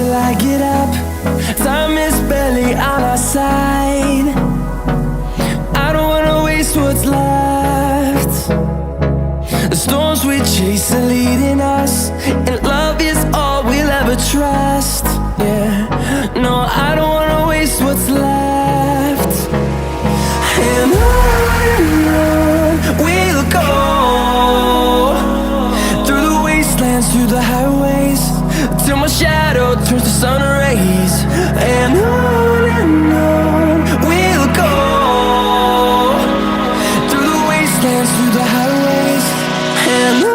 till I get up. Time is barely on our side. I don't wanna waste what's left. The storms we chase are leading us, and love is all we'll ever trust. Yeah, no, I don't wanna waste what's left. And on we'll go, through the wastelands, through the highways, till my shadow turns to sun rays. And on we'll go, through the wastelands, through the highways, and on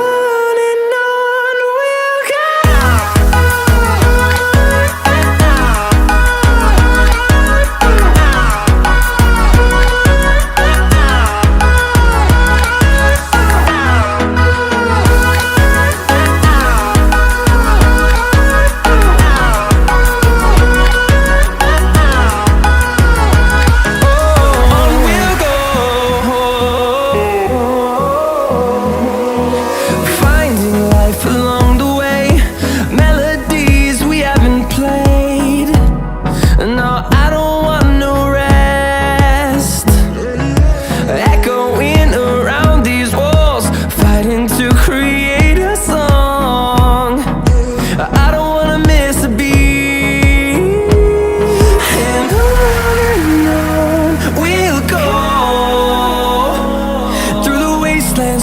we'll go.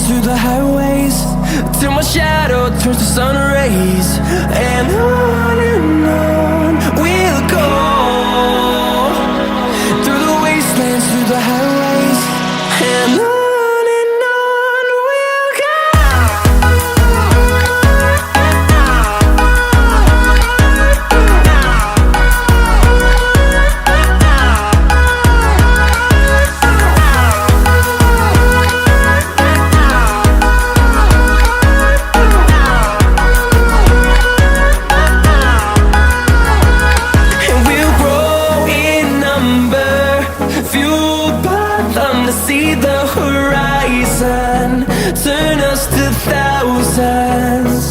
Through the highways, till my shadow turns to sun rays. And on we'll go, through the wastelands, through the highways, and on we'll go. See the horizon turn us to thousands,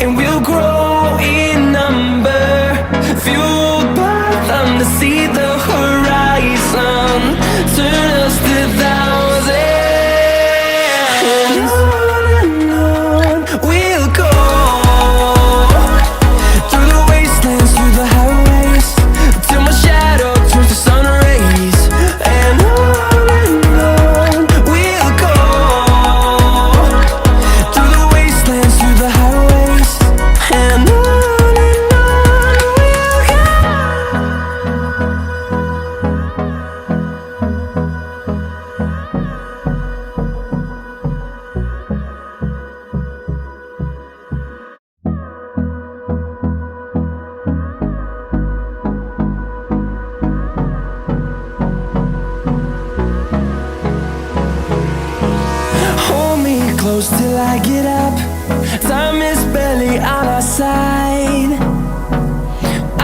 and we'll grow in number, fueled by them. To see the horizon turn us to thousands, and on we'll go, through the wastelands, through the highways, till my shadow turns to sun rays. And close till I get up. Time is barely on our side.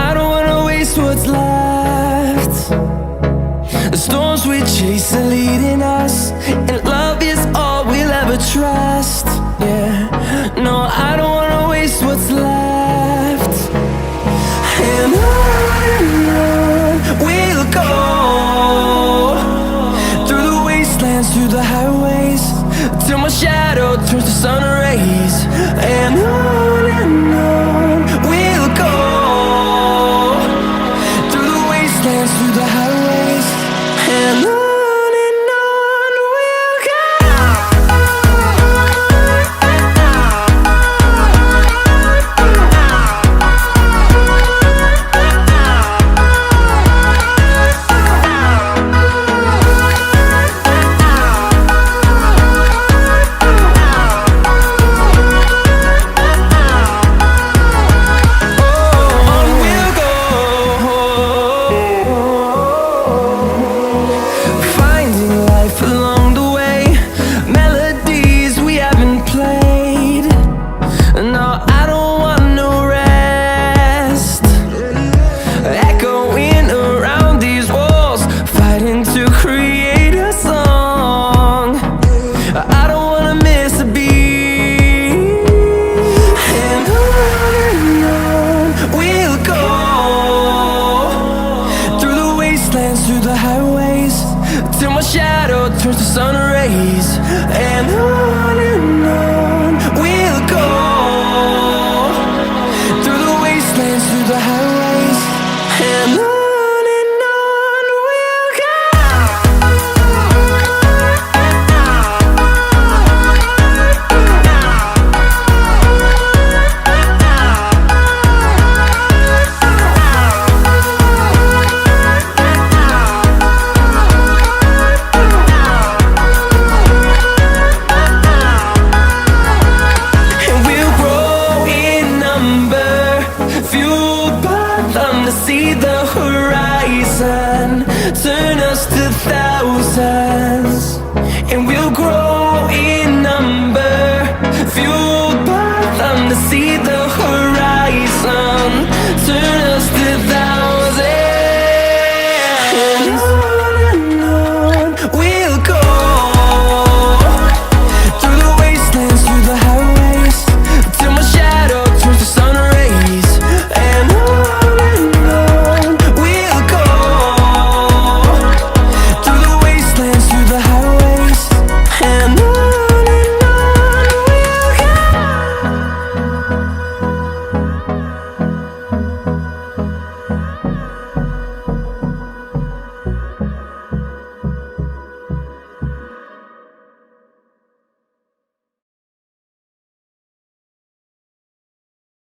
I don't wanna waste what's left. The storms we chase are leading us, and love is all we'll ever trust. Yeah, no, I don't wanna waste what's left. And on we'll go, through the wastelands, through the highways, till my shadow turns to sun rays. And on we'll go, through the wastelands, through the highways, and on. Oh, wastelands through the highways, till my shadow turns to sun rays. And on